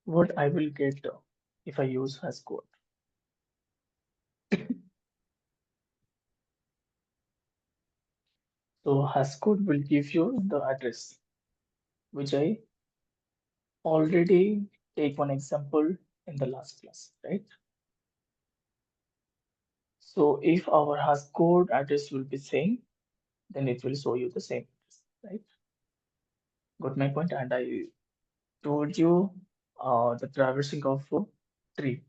what I will get if I use hash code. So hash code will give you the address, which I already take one example in the last class, right? So if our hash code address will be same, then it will show you the same address, right? Got my point? And I told you the traversing of tree.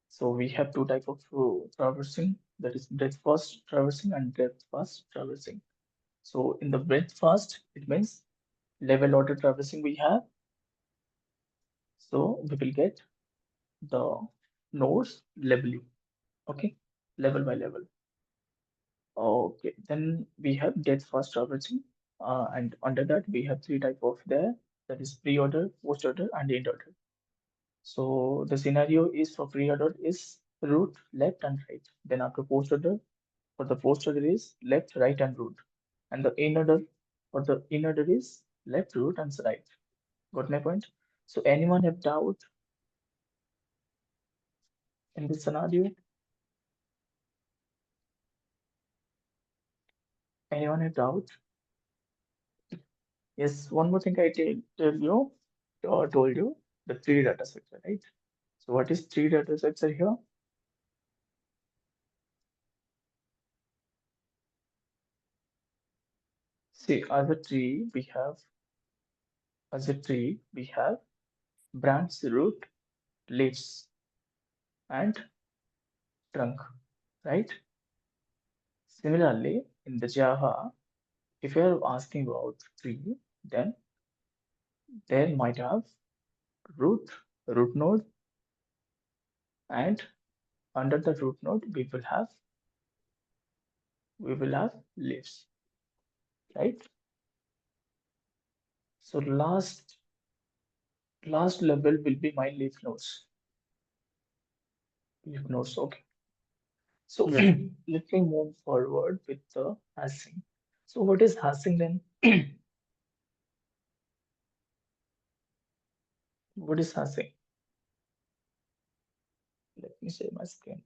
So we have two type of traversing, that is breadth first traversing and depth first traversing. So in the breadth first, it means level order traversing we have. So we will get the nodes leveling, okay, level by level. Okay, then we have depth first traversing, and under that we have three type of there, that is pre-order, post-order, and end order. So the scenario is for pre-order is root, left, and right. Then after post-order, for the post-order is left, right, and root. And the in-order for the in-order is left, root, and right. Got my point? So anyone have doubt in this scenario? Anyone have doubt? Yes, one more thing I tell you, or told you, the three data structure, right? So what is three data structure here? See, as a tree, we have branch, root, leaves, and trunk, right? Similarly, in the Java, if you're asking about tree, then there might have root, root node, and under the root node, we will have leaves, right? So last level will be my leaf nodes. Leaf nodes, okay. So Yes. let me move forward with the hashing. So what is hashing then? What is hashing? Let me share my screen.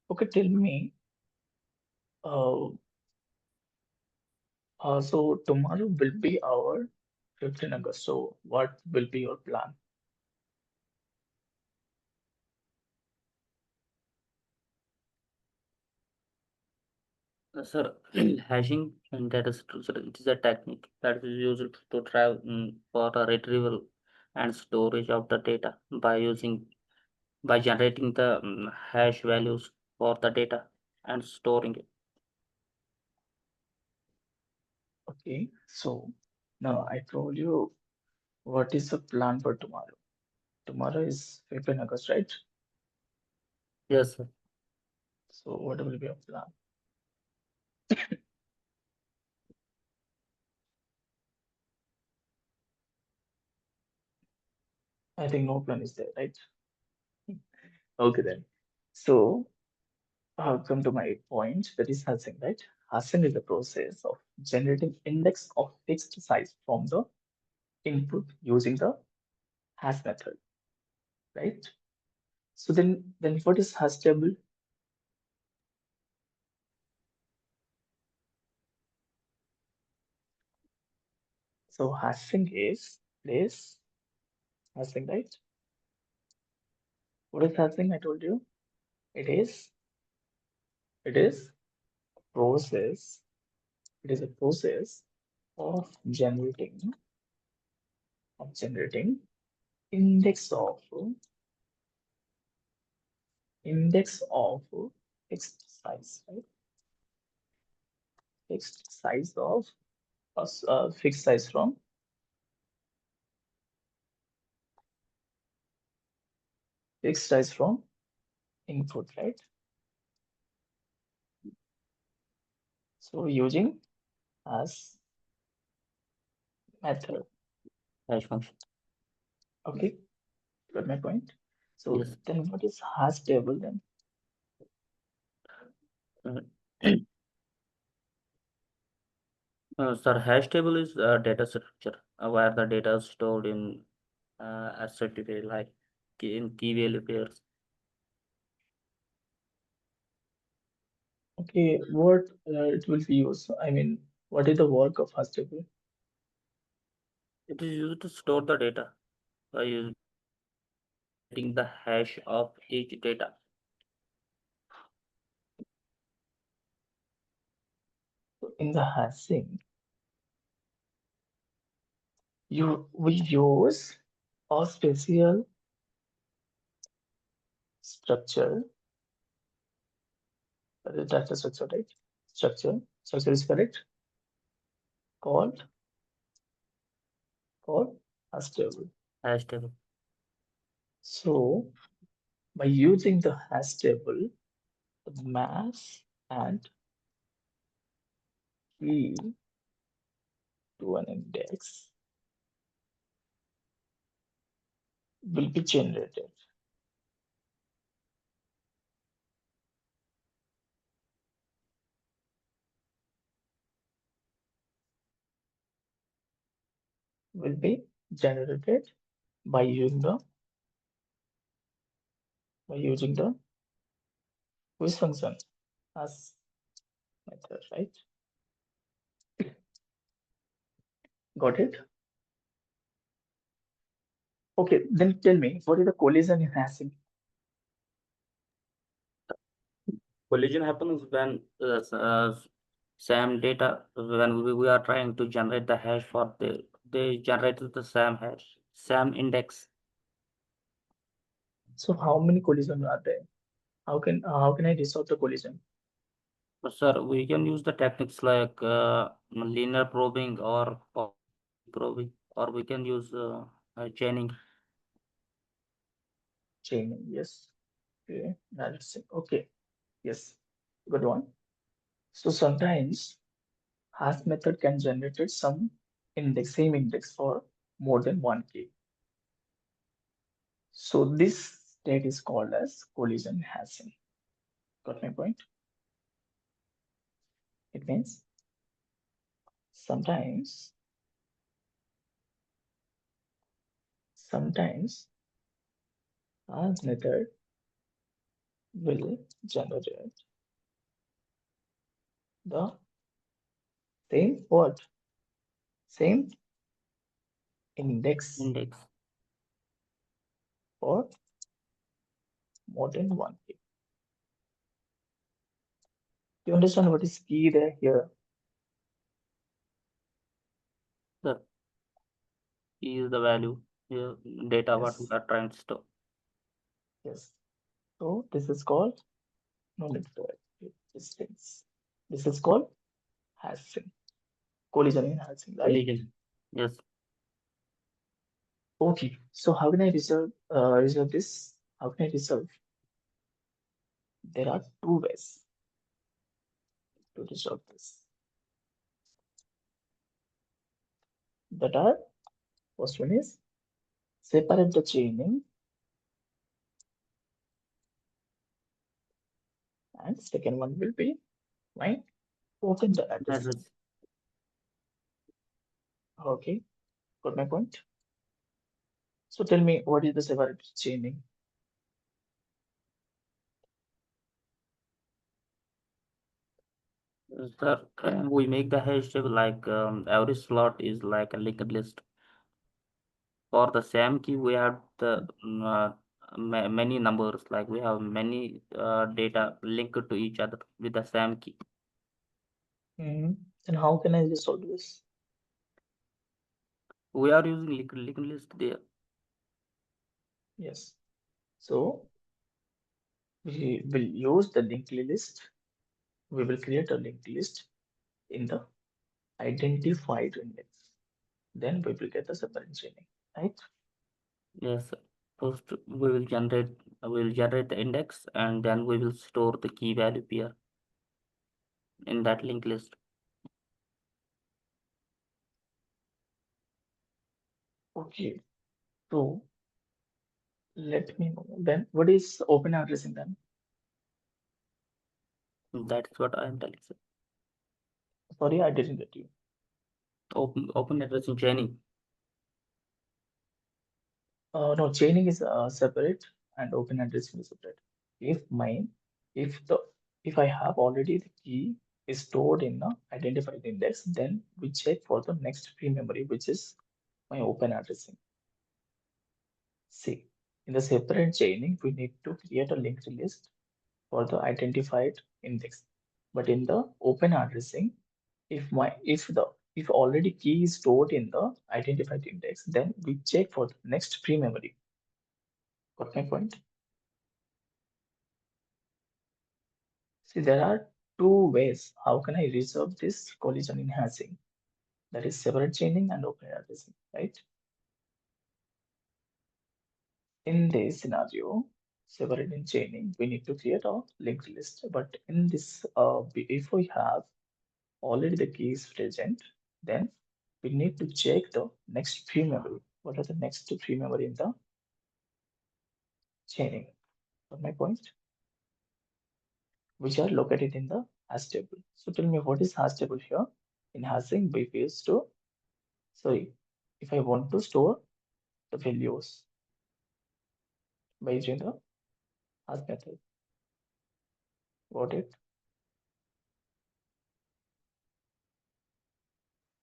Okay, tell me. Uh, so tomorrow will be our 15 August. So what will be your plan? Sir, hashing and data structure, it is a technique that is used to try for a retrieval and storage of the data by generating the hash values for the data and storing it. Okay, so now I told you what is the plan for tomorrow. Tomorrow is 15 August, right? Yes, sir. So what will be your plan? I think no plan is there, right? Okay then. So come to my point, that is hashing, right? Hashing is the process of generating index of fixed size from the input using the hash method, right? So then what is hash table? So hashing is this hashing, right? What is hashing? I told you it is process. It is a process of generating index of index of fixed size, right? Fixed size of fixed size from fixed size from input, right? So using as method. hash function. Okay, got my point. So Yes. then what is hash table then? Uh, Sir, hash table is a data structure where the data is stored in assertive way, like in key value pairs. Okay, what it will be used? I mean, what is the work of hash table? It is used to store the data by generating the hash of each data. So in the hashing, we use a special structure. That's the structure, right? Structure is correct. Called called hash table. Hash table. So by using the hash table, the mass and key to an index will be generated. Will be generated by using the quiz function as method, right? Got it? Okay, then tell me what is the collision in hashing? Collision happens when same data, when we are trying to generate the hash for they generated the same hash, same index. So how many collisions are there? How can I resolve the collision? Sir, we can use the techniques like linear probing or probing, or we can use chaining. Chaining, yes. Okay, that's it. Okay, yes, good one. So sometimes hash method can generate same index for more than one key. So this state is called as collision hashing. Got my point? It means sometimes sometimes hash method will generate the same what? Same index Index. for more than one key. You understand what is key there here? The key is the value, data what we Yes, are trying to store. yes. So this is called no need to write these things. This is called hashing, collision in hashing, right? Collision. Yes. Okay. So how can I resolve this? How can I resolve? There are two ways to resolve this. That are first one is separate the chaining, and second one will be my open the addressing. Address. Okay, got my point. So tell me what is the separate chaining? Sir, we make the hash table like every slot is like a linked list. For the same key, we have the many numbers, like we have many data linked to each other with the same key. Hmm. Then how can I resolve this? We are using linked list there. Yes. So we will use the linked list. We will create a linked list in the identified index. Then we will get the separate chaining, right? Yes. First, we will generate the index, and then we will store the key value pair in that linked list. Okay, so let me know then what is open addressing then? That is what I am telling, sir. Sorry, I didn't get you. Open addressing chaining. No, chaining is separate and open addressing is separate. If mine, if the if I have already the key is stored in the identified index, then we check for the next free memory, which is my open addressing. See, in the separate chaining, we need to create a linked list for the identified index. But in the open addressing, if already key is stored in the identified index, then we check for the next free memory. Got my point? See, there are two ways how can I resolve this collision enhancing, that is separate chaining and open addressing, right? In this scenario, separate in chaining, we need to create a linked list. But in this, if we have already the key is present, then we need to check the next free memory. What are the next free memory in the chaining? Got my point? Which are located in the hash table. So tell me what is hash table here? In hashing, we used to, sorry, if I want to store the values by using the hash method. Got it?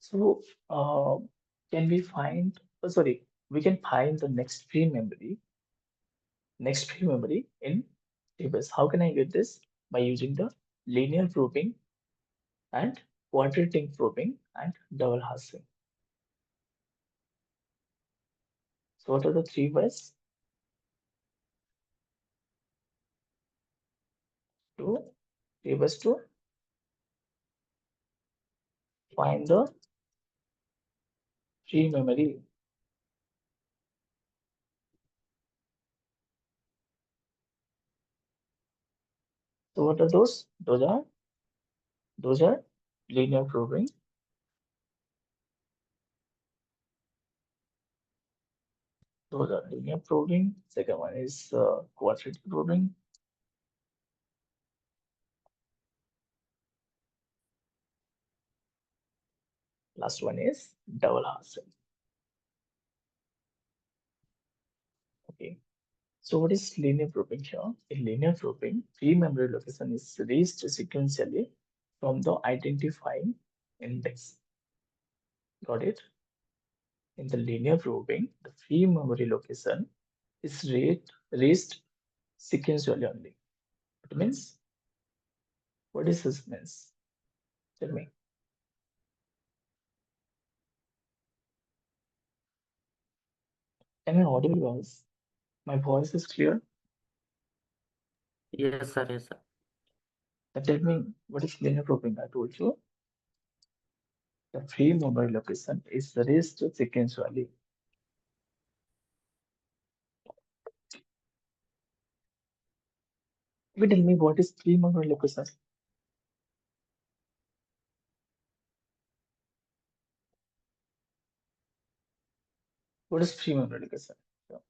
So can we find, sorry, we can find the next free memory in tables. How can I get this? By using the linear grouping and quadratic grouping and double hashing. So what are the three ways to tables to find the free memory? So what are those? Those are linear grouping. Those are linear grouping. Second one is quadratic grouping. Last one is double hashing. Okay. So what is linear grouping here? In linear grouping, free memory location is reached sequentially from the identifying index. Got it? In the linear grouping, the free memory location is reached sequentially only. It means, what is this means? Tell me. Am I audible, guys? My voice is clear. Yes, sir. Yes, sir. Then tell me what is linear grouping? I told you the free memory location is reached sequentially. You tell me what is free memory location? What is free memory location? So,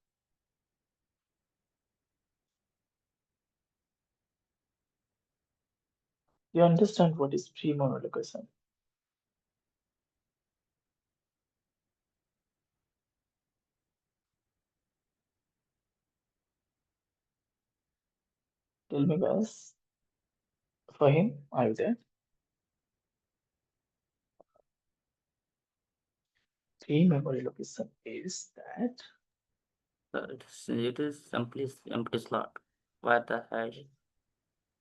you understand what is free memory location? Tell me, guys. For him, are you there? Free memory location is that, So it is simply empty slot where the hash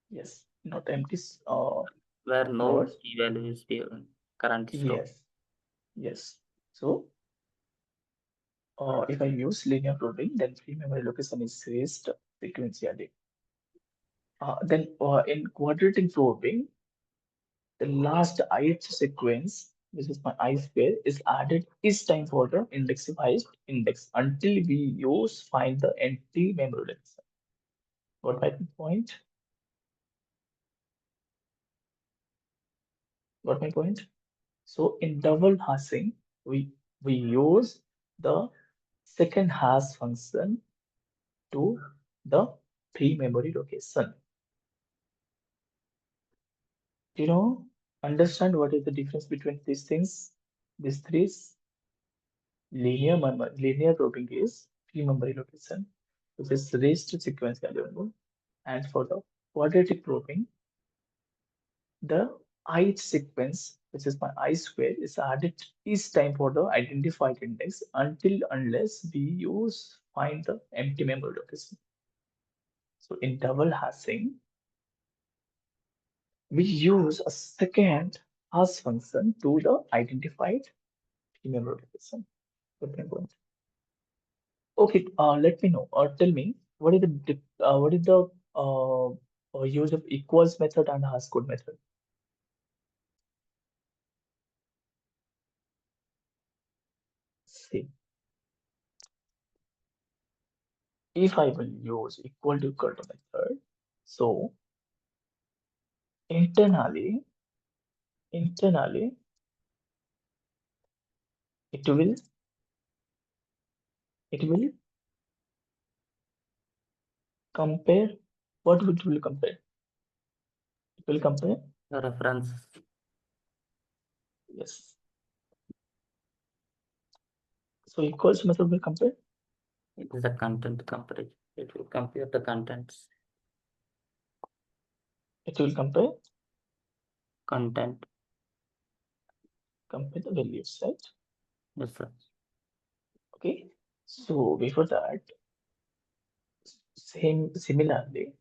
yes, not empty where no word. key value is currently stored. Yes, yes. So, if I use linear programming, then free memory location is raised sequentially. Then in quadratic probing, the last ith sequence, which is my I square, is added each time for the indexified index until we use find the empty memory location. Got my point? Got my point? So in double hashing, we use the second hash function to the pre-memory location. You know, understand what is the difference between these things? These three linear probing is pre-memory location, which is raised to sequence value, and for the quadratic probing, the ith sequence, which is my I square, is added each time for the identified index until unless we use find the empty memory location. So in double hashing, we use a second hash function to the identified memory location. Okay, point. Okay, let me know or tell me what is the use of equals method and hash code method? See, if I will use equal to method, so internally it will it will compare what it will compare? It will compare, The references. yes. So equals method will compare, It is a content comparison. It will compare the contents. it will Content. compare the values, right? Yes, sir. Okay. So before that, similarly,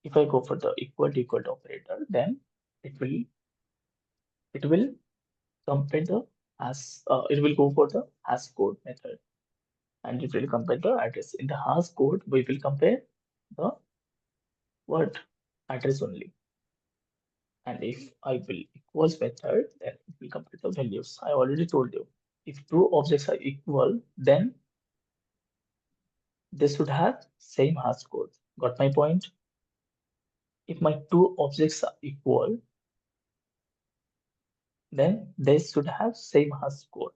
if I go for the equal to operator, then it will it will compare the it will go for the hash code method and it will compare the address. In the hash code, we will compare the word address only. And if I will equals method, then it will compare the values. I already told you. If two objects are equal, then they should have same hash code. Got my point? If my two objects are equal, then they should have same hash code.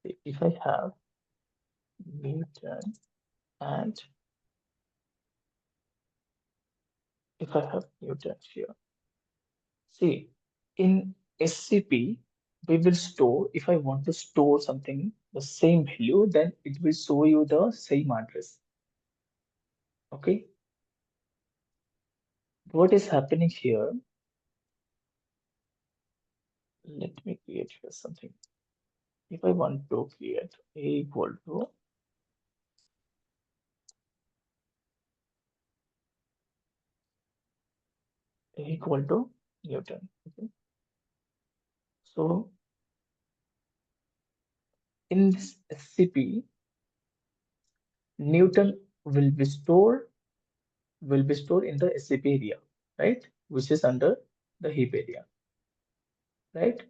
If I have Newton and if I have Newton here, see, in SCP, we will store, if I want to store something, the same value, then it will show you the same address. Okay. What is happening here? Let me create here something. If I want to create A equal to A equal to Newton. Okay. So in this SCP, Newton will be stored in the SCP area, right? Which is under the heap area, right?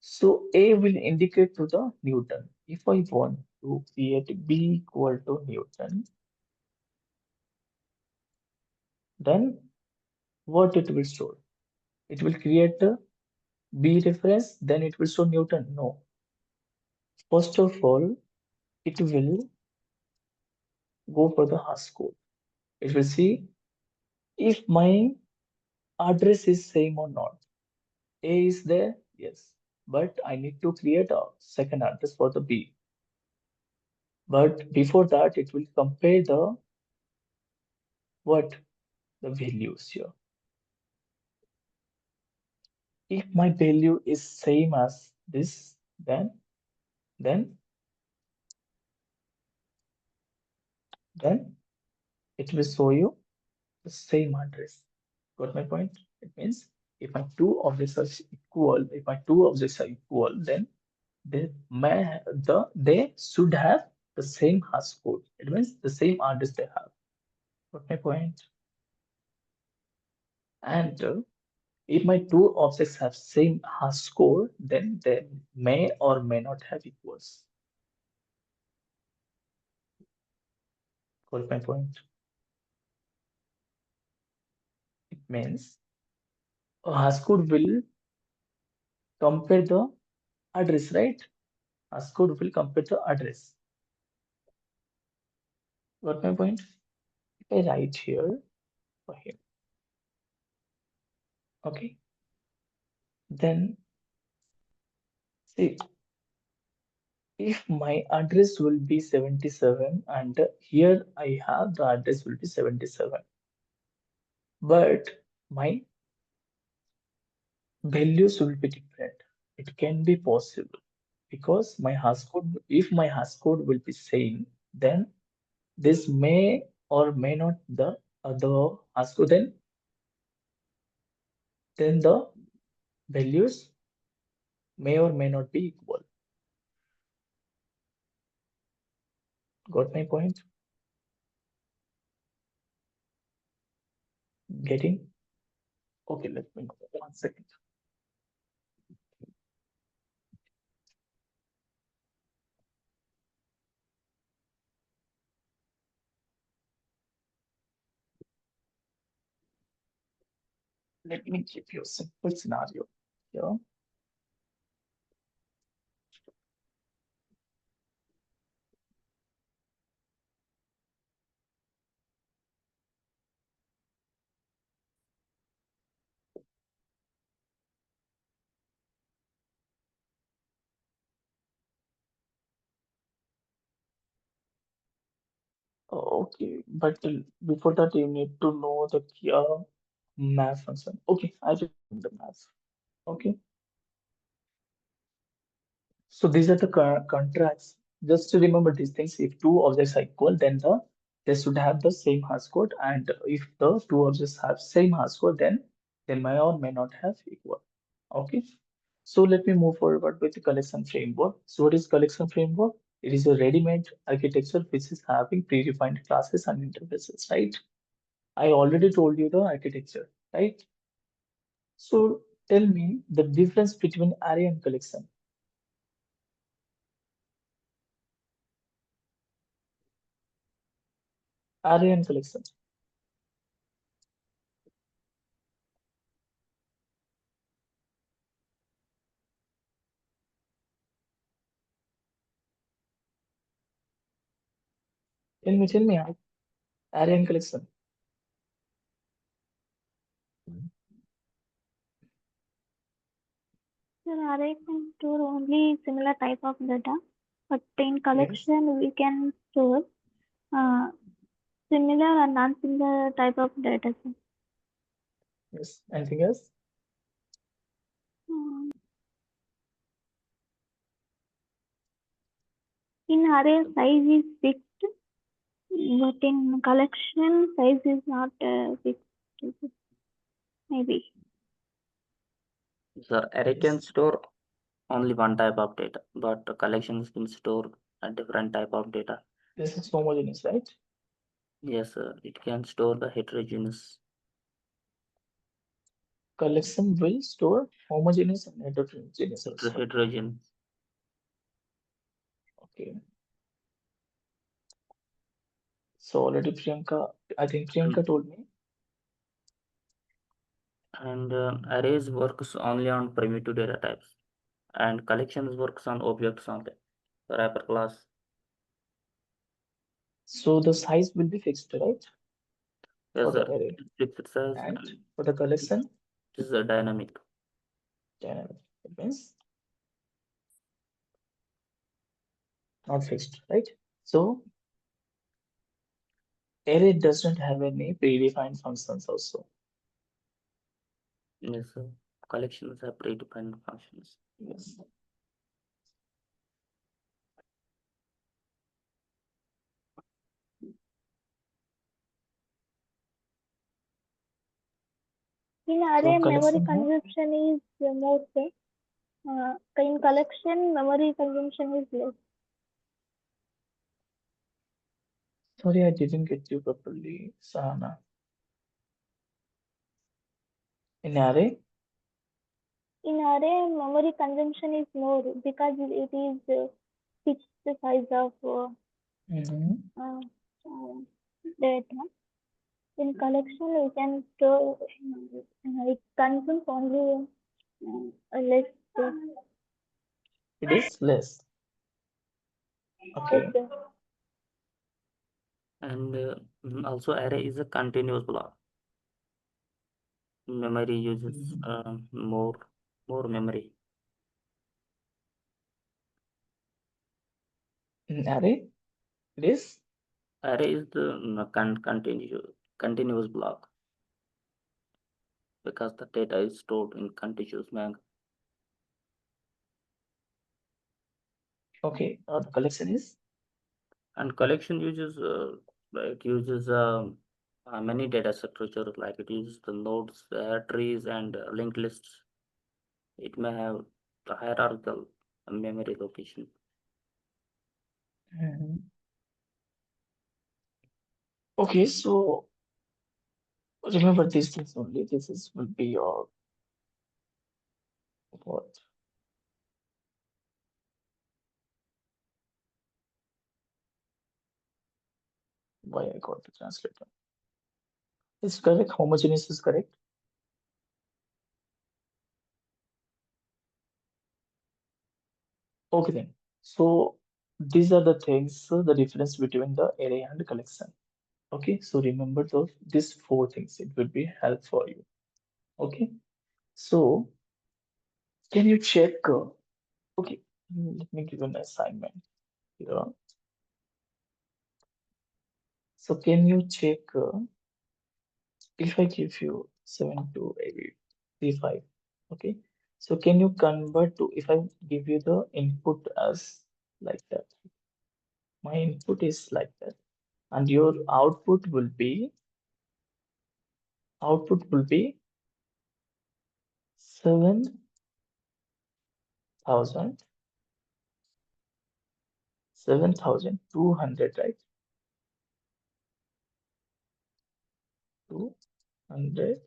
So A will indicate to the Newton. If I want to create B equal to Newton, then what it will store? It will create a B reference, then it will show Newton. No. First of all, it will go for the hash code. It will see if my address is same or not. A is there, yes, but I need to create a second address for the B. But before that, it will compare the what the values here. If my value is same as this, then then it will show you the same address. Got my point? It means if my two objects are equal, if my two objects are equal, then they should have the same hash code. It means the same address they have. Got my point? And if my two objects have same hash code, then they may or may not have equals. Got my point? It means a hash code will compare the address, right? Hashcode will compare the address. Got my point? If I write here for him, okay, then see if my address will be 77 and here I have the address will be 77, but my values will be different. It can be possible because my hash code, if my hash code will be same, then this may or may not the other hash code, then the values may or may not be equal. Got my point? Getting? Okay, let me know. 1 second. Let me give you a simple scenario here. Okay, but before that, you need to know the math function. Okay, I remember the math. Okay, so these are the contracts. Just to remember these things. If two objects are equal, then they should have the same hash code, and if the two objects have same hash code, then they may or may not have equal. Okay, so let me move forward with the collection framework. So what is collection framework? It is a ready-made architecture which is having predefined classes and interfaces, right? I already told you the architecture, right? So tell me the difference between array and collection. Array and collection. Tell me, array and collection. Your array can store only similar type of data, but in Yes, collection we can store uh, similar and non-similar type of data set. yes. Anything else? Um, in array size is fixed, but in collection size is not fixed. Maybe. The array can Yes. store only one type of data, but the collections can store a different type of data. This is homogeneous, right? Yes, it can store the heterogeneous. Collection will store homogeneous and heterogeneous also. Heterogeneous. Okay. So already Priyanka, I think Mm. Priyanka told me. And arrays works only on primitive data types, and collections works on objects only. Wrapper class. So the size will be fixed, right? For Yes, the sir. array. Fixed size And and for the collection, this is a dynamic. dynamic. It means not fixed, right? So array doesn't have any predefined functions also. Yes, sir. Collections have predefined functions. Yes. In So array memory collection have. consumption is more. In collection memory consumption is less. Sorry, I didn't get you properly, Sahana. In array. In array, memory consumption is more because it is fixed size of Mhm. uh, uh, data. In collection, we can store it consumes only less space. It is less. Okay. Okay. And also array is a continuous block. Memory uses Mhm. more memory. Array, it is. Array is the continuous block because the data is stored in continuous manner. Okay. The collection is. And collection uses many data structure, like it uses the nodes, trees, and linked lists. It may have the hierarchical memory location. Mhm. Okay, so remember these things only. This is will be your what? Why I got the translator? It's correct. Homogeneous is correct. Okay then. So these are the things, the difference between the array and collection. Okay, so remember these four things. It will be help for you. Okay, so can you check? Okay, let me give you an assignment here. So can you check if I give you 7 to 8 3 5? Okay, so can you convert to if I give you the input as like that? My input is like that, and your output will be 7,000 7,200, right? 200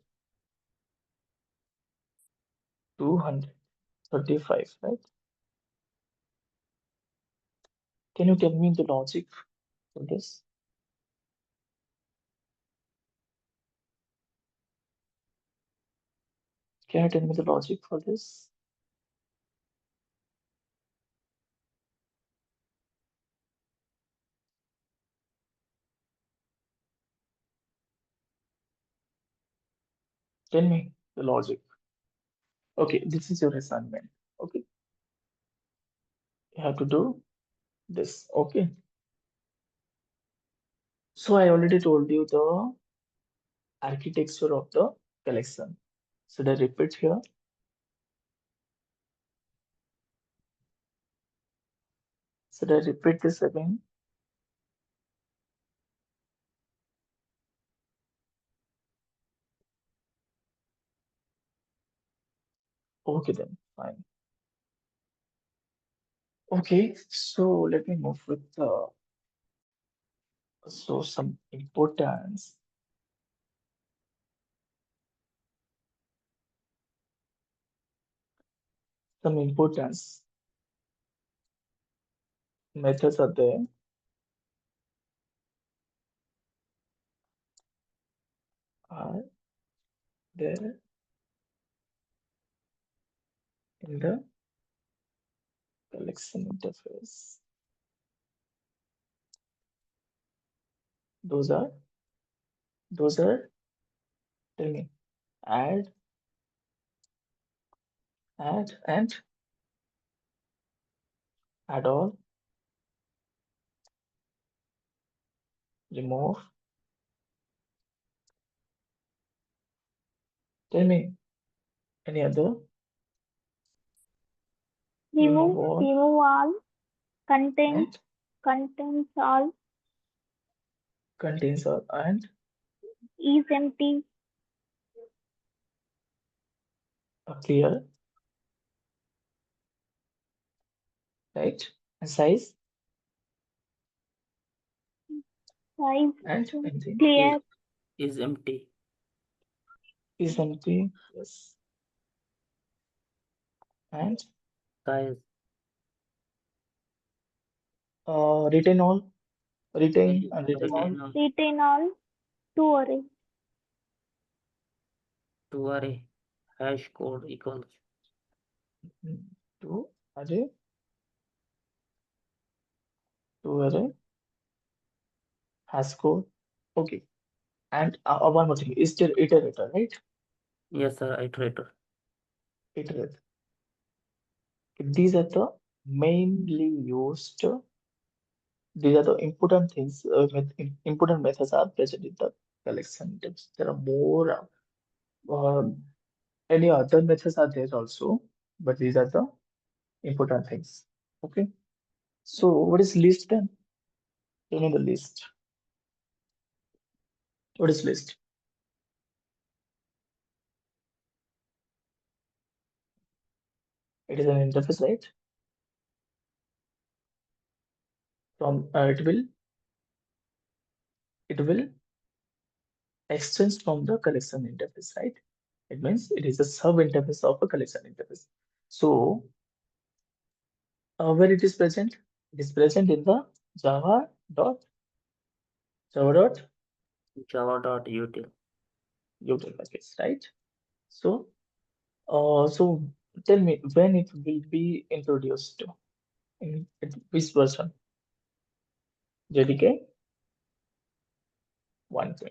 235, right? Can you tell me the logic for this? Can you tell me the logic for this? Tell me the logic. Okay, this is your assignment. Okay, you have to do this. Okay, so I already told you the architecture of the collection. Should I repeat here? Should I repeat this again? Okay, then fine. Okay, so let me move with so some importance methods are there in the collection interface. Those are those are tell me add, and add all, remove. Tell me any other. Remove all Remove all, contains, and contains all, contains all and is empty, clear, right? And size size, and anything clear, Is empty. is empty. Yes, and Size retain all, retain is and retain all. retain all retain all, to array. to array. Hash code equals To array. to array has code. Okay. And one more thing is the iterator, right? Yes, sir. Iterator. Iterator. These are the mainly used. These are the important things. Important methods are present in the collection tips. There are more. Any other methods are there also, but these are the important things. Okay. So what is list then? Tell me the list. What is list? It is an interface, right? From it will extends from the collection interface, right? It means it is a sub interface of a collection interface. So where it is present? It is present in the Java dot Java dot Java.util. util package, right? So so tell me when it will be introduced in which version? JDK 1.2.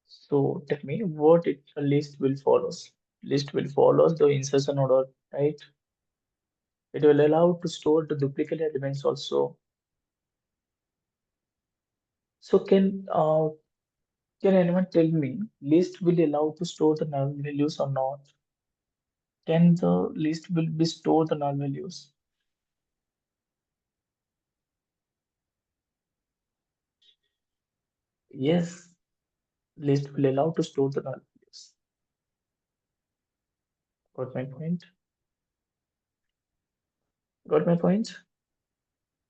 So tell me what it list will follows. List will follow the insertion order, right? It will allow to store the duplicate elements also. So can anyone tell me list will allow to store the null values or not? Can the list will be store the null values? Yes, list will allow to store the null values. Got my point? Got my point?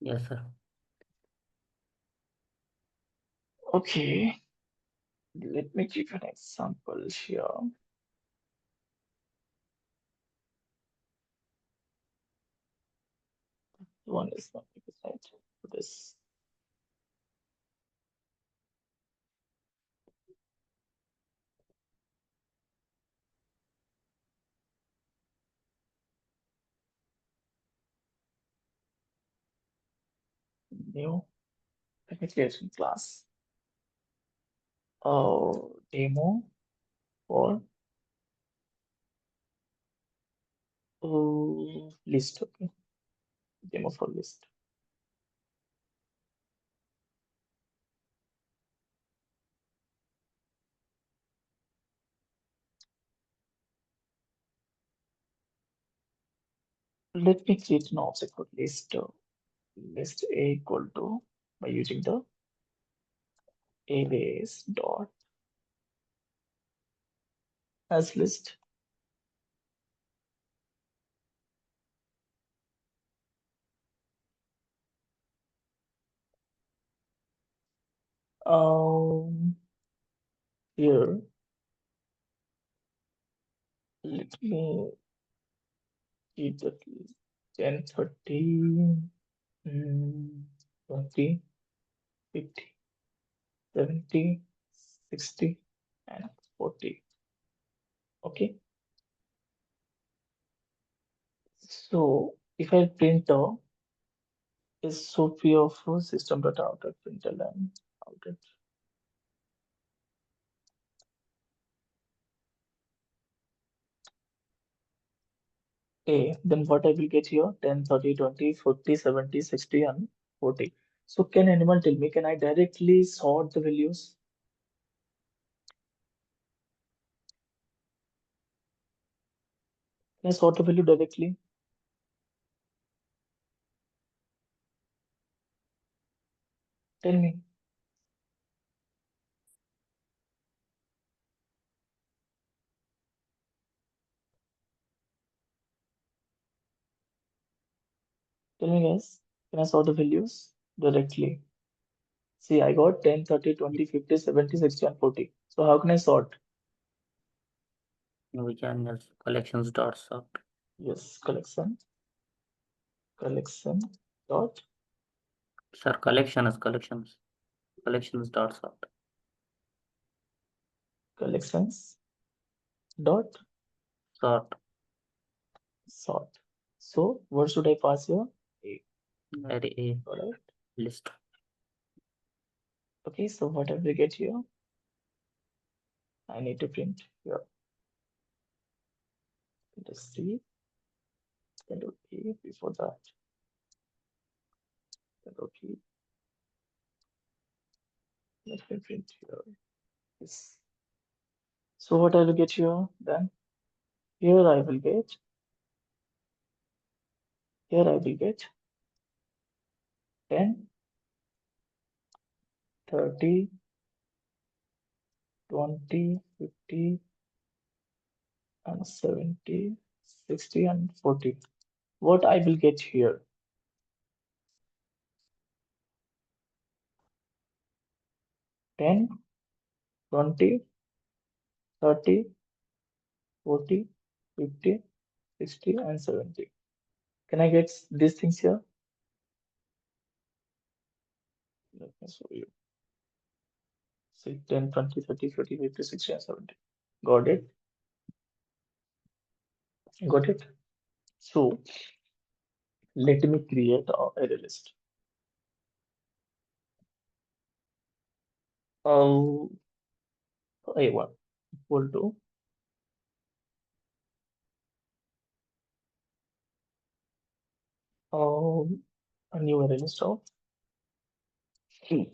Yes, sir. Okay, let me give you an example here. One is not right for this. New, let me create a class. Demo for list. Okay, demo for list. Let me create an object for list. List a equal to by using the arrays dot as list. Um, here let me keep that 10, 30, 20, 50, 70, 60, and 40. Okay. So if I print is Sophie of system.out.println outlet A, then what I will get here 10, 30, 20, 40, 70, 60, and 40. So can anyone tell me, can I directly sort the values? Can I sort the value directly? Tell me. Tell me guys. Can I sort the values directly? See, I got 10, 30, 20, 50, 70, 60, and 40. So how can I sort? We can use collections.sort. Yes, collection dot Sir, collection is collections. Collections.sort. collections dot Sort. sort. So what should I pass here? A. Array A Correct. list. Okay, so what I will get here, I need to print here. Let's see. Control A before that. Control P. Let me print here. Yes. So what I will get here then? Here I will get. Here I will get 10, 30, 20, 50, and 70, 60, and 40. What I will get here? 10, 20, 30, 40, 50, 60, and 70. Can I get these things here? Let me show you. Say 10, 20, 30, 40, 50, 60, and 70. Got it? Got it? So let me create a array list. Uh, A1 equal to a new array list of new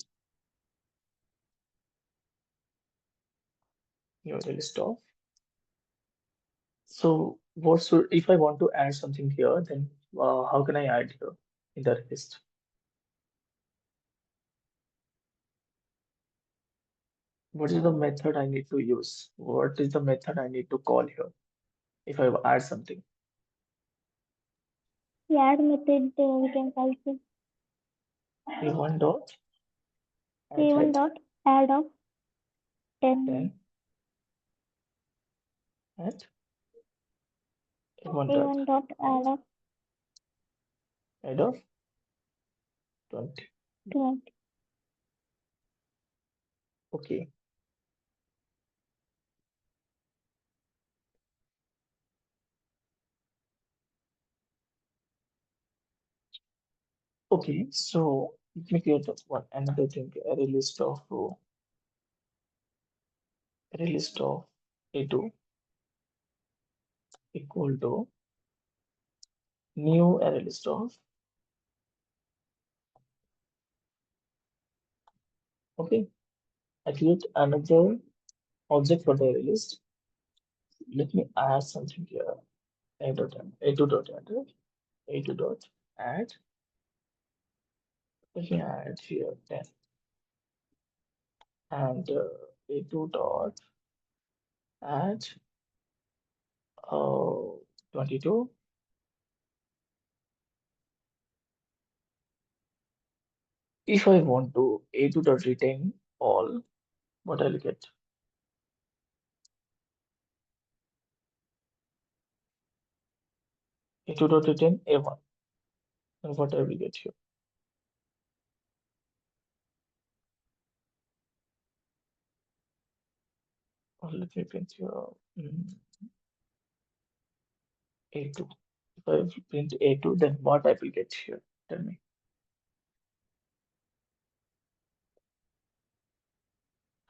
array list of. So what should, if I want to add something here, then how can I add here in the list? What is the method I need to use? What is the method I need to call here if I add something? The add method we can call it A1 dot add a1 at dot add of 10 10 at A1 dot a1 dot add of add of 20. 20. Okay. Okay. So let me create one another thing, array list of A2 equal to new array list of. Okay. I create another object for the array list. Let me add something here. A2 dot add A2 dot add. Let me add here 10 and A2 dot add 22. If I want to A2 dot retain all, what I'll get? A2 dot retain A1, and what I will get here? Or let me print here A2. If I print A2, then what I will get here? Tell me.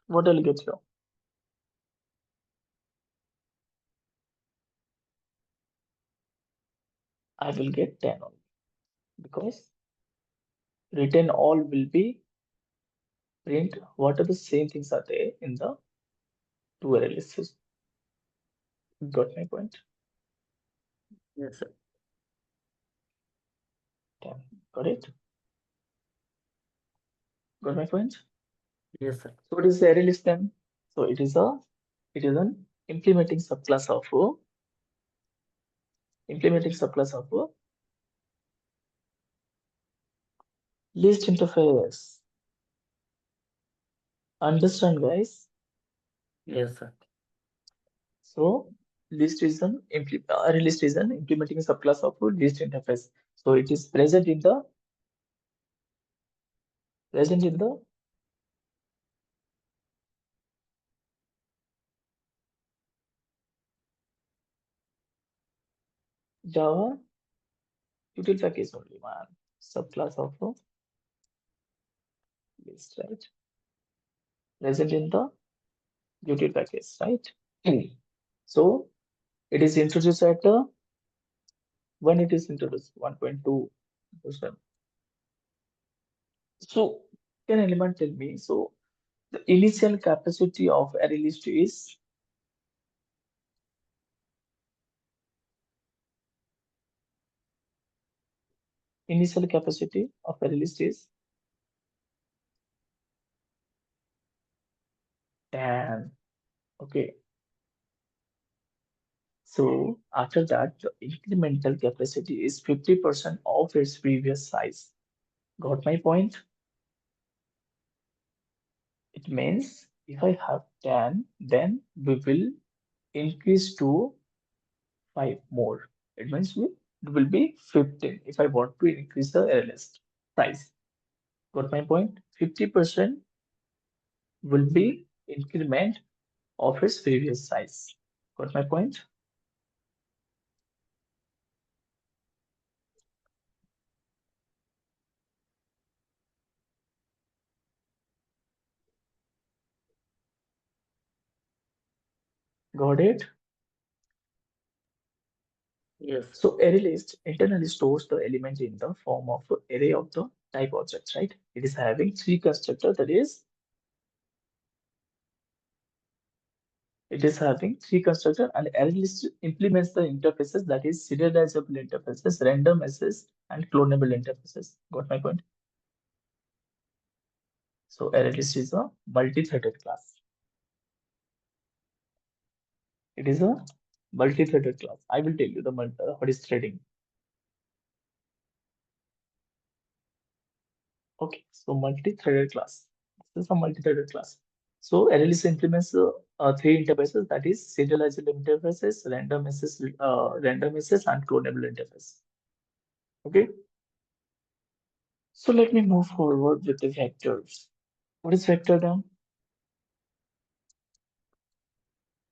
What I'll get here? I will get 10 only because retain all will be print what are the same things are there in the two array lists. Got my point? Yes, sir. 10. Got it? Got my point? Yes, sir. So what is the array list then? So it is an implementing subclass of a list interface. Understand, guys? Yes, sir. So array list is an implementing subclass of a list interface. So it is present in the Java util package only, man. Subclass of a list, right? Present in the util package, right? Hmm. So it is introduced at when it is introduced 1.2 version. So can anyone tell me? So the initial capacity of array list is initial capacity of array list is 10. Okay. So after that, the incremental capacity is 50% of its previous size. Got my point? It means if I have 10, then we will increase to 5 more. It means it will be 15 if I want to increase the array list size. Got my point? 50% will be increment of its previous size. Got my point? Got it? Yes. So array list internally stores the element in the form of array of the type objects, right? It is having three constructors, that is, it is having three constructors, and array list implements the interfaces, that is serializable interfaces, random access, and clonable interfaces. Got my point? So array list is a multi-threaded class. It is a multi-threaded class. I will tell you the what is threading. Okay, so multi-threaded class. This is a multi-threaded class. So ArrayList implements three interfaces, that is serializable interfaces, random access, and clonable interface. Okay, so let me move forward with the vectors. What is vector now?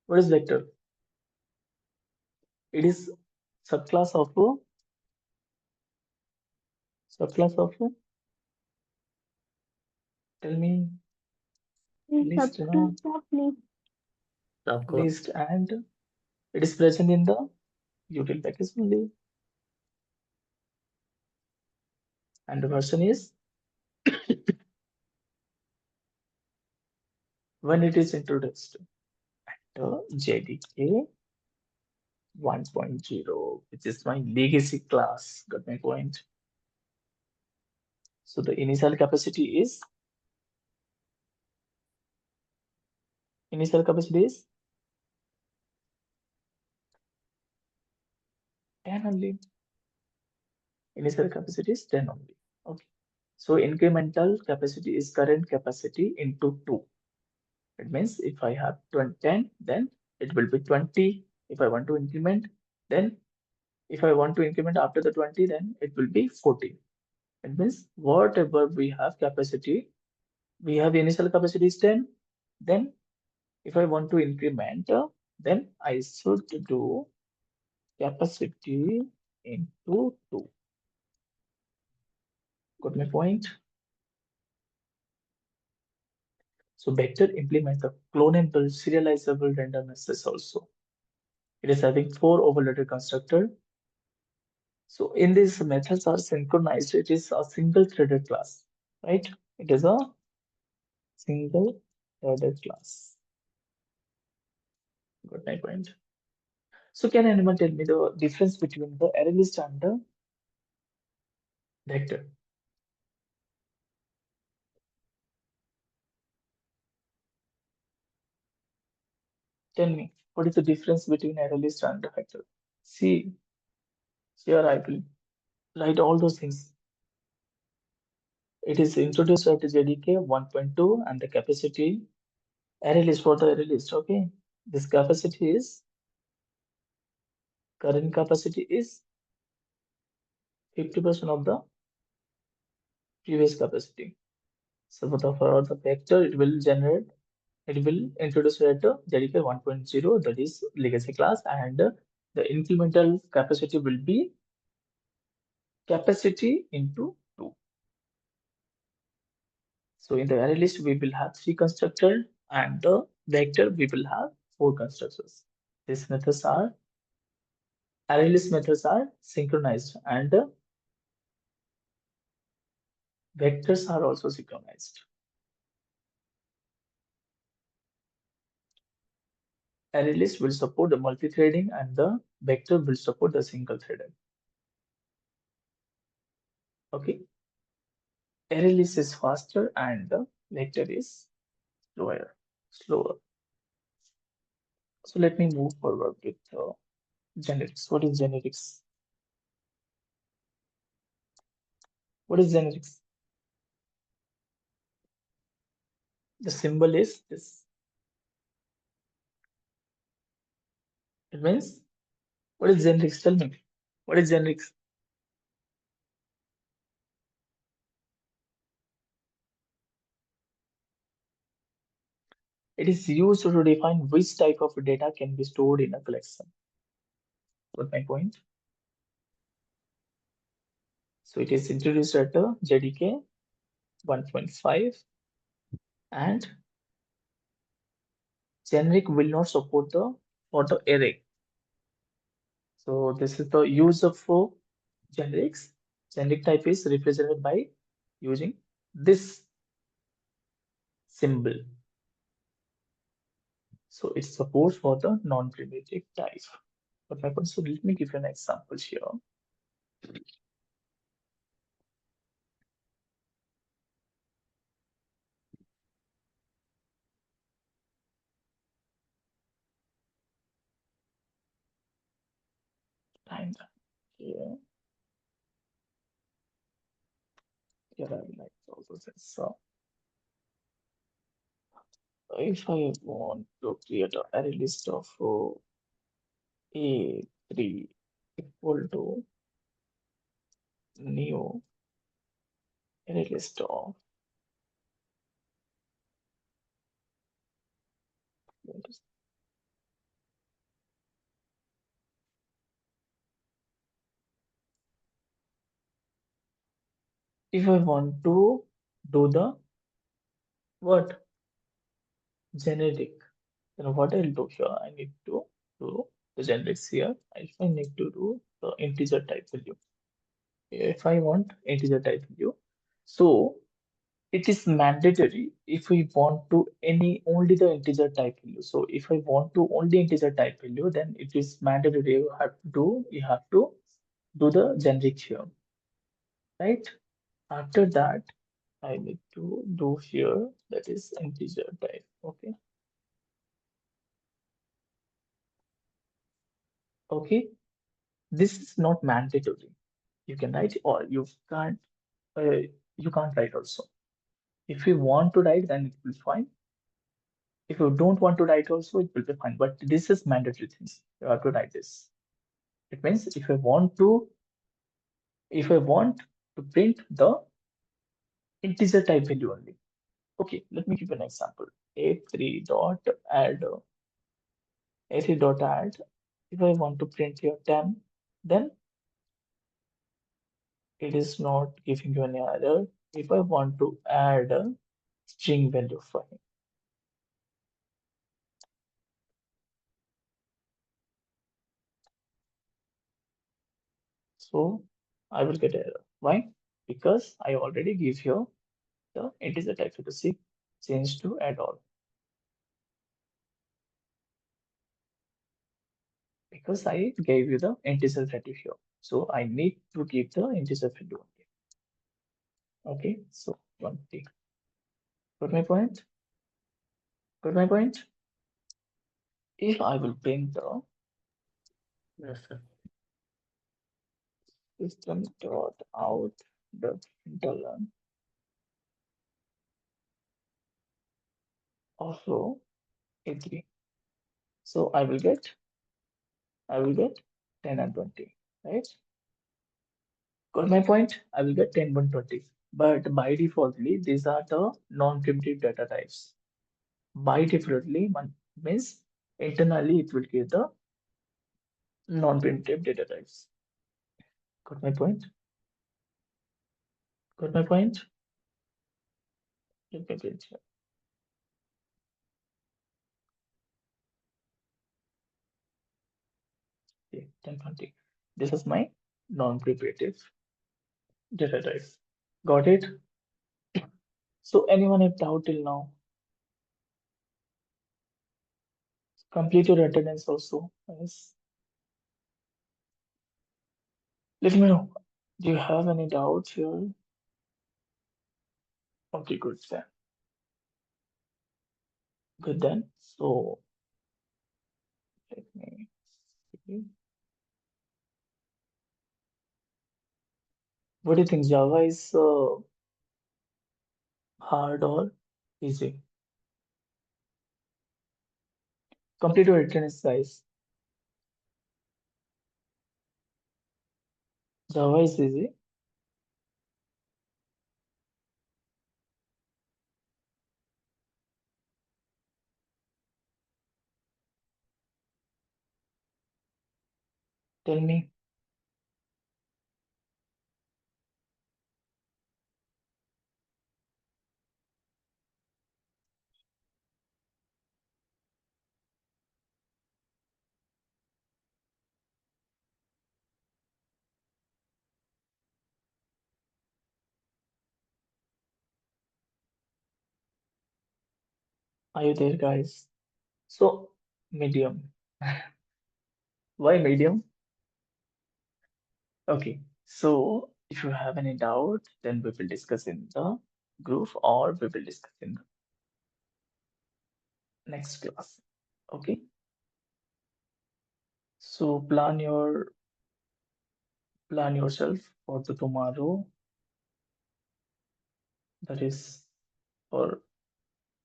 What is vector? It is subclass of a subclass of a, tell me, list, Subclass of list. Of course. list, and it is present in the util package only, and the version is when it is introduced the JDK 1.0, which is my legacy class. Got my point? So the initial capacity is 10 only. Initial capacity is 10 only. Okay. So incremental capacity is current capacity into 2. It means if I have 10, then it will be 20. If I want to increment, then if I want to increment after the 20, then it will be 40. It means whatever we have capacity, we have initial capacity is 10. Then if I want to increment, then I should do capacity into 2. Got my point? So vector implements the clonable serializable random access also. It is having 4 overloaded constructor. So in this methods are synchronized. It is a single threaded class, right? It is a single threaded class. Got my point? So can anyone tell me the difference between the array list and the vector? Tell me, what is the difference between array list and the vector? See, here I will write all those things. It is introduced at JDK 1.2 and the capacity array list for the array list. Okay, this capacity is current capacity is 50% of the previous capacity. So for the vector, it will introduce at JDK 1.0, that is legacy class, and the incremental capacity will be capacity into 2. So in the array list, we will have 3 constructors, and the vector we will have 4 constructors. These methods are array list methods are synchronized, and the vectors are also synchronized. Array list will support the multi-threading, and the vector will support the single threading. Okay. Array list is faster and the vector is slower. So let me move forward with generics. What is generics? What is generics? The symbol is this. It means, what is generics? Tell me. What is generics? It is used to define which type of data can be stored in a collection. Got my point? So it is introduced at JDK 1.5, and generic will not support the auto array. So this is the use of generics. Generic type is represented by using this symbol. So it supports for the non-primitive type. What happens? So let me give you an example here. Time here. Here I will like also say so. If I want to create an array list of A3 equal to new array list of, if I want to do the what generic, then what I'll do here, I need to do the generics here. If I need to do the integer type value, if I want integer type value, so it is mandatory if we want to any only the integer type value. So if I want to only integer type value, then it is mandatory you have to do the generic here, right? After that, I need to do here, that is integer type. Okay. Okay. This is not mandatory. You can write, or uh, you can't write also. If you want to write, then it will be fine. If you don't want to write also, it will be fine. But this is mandatory things. You have to write this. It means if I want to print the integer type value only. Okay, let me give an example. A3 dot add A3 dot add. If I want to print here 10, then it is not giving you any error. If I want to add a string value for him, so I will get error. Why? Because I already give you the integer type to see change to add all. Because I gave you the integer value here. So I need to give the integer value only. Okay, so 20. Got my point? Got my point? If I will print the Yes, sir. system dot out dot println also A3. So I will get 10 and 20, right? Got my point? I will get 10, 1, 20. But by defaultly, these are the non-primitive data types. By defaultly, one means internally it will give the non-primitive data types. Got my point? Got my point? Let me print here. Okay, 1020. This is my non-primitive data type. Got it? So anyone have doubt till now? Complete your attendance also. Yes. Let me know. Do you have any doubts here? Okay, good then. Good then. So let me see. What do you think? Java is hard or easy? Complete your attendance, guys. Java is easy. Tell me. Are you there, guys? So, medium. Why medium? Okay. So, if you have any doubt, then we will discuss in the group or we will discuss in the next class. Okay. So, plan yourself for the tomorrow. That is for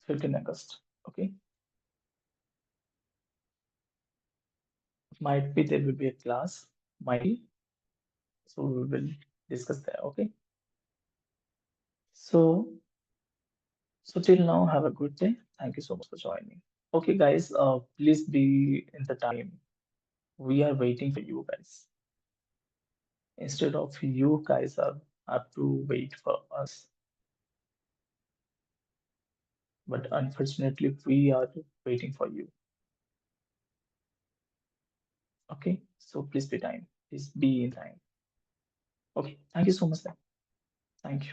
15 August. Okay. Might be there will be a class. Might be. So, we will discuss there. Okay. So, So till now, have a good day. Thank you so much for joining. Okay, guys, please be in the time. We are waiting for you guys. Instead of you guys have to wait for us. But unfortunately, we are waiting for you. Okay, so please be time. Please be in time. Okay, thank you so much. Then. Thank you.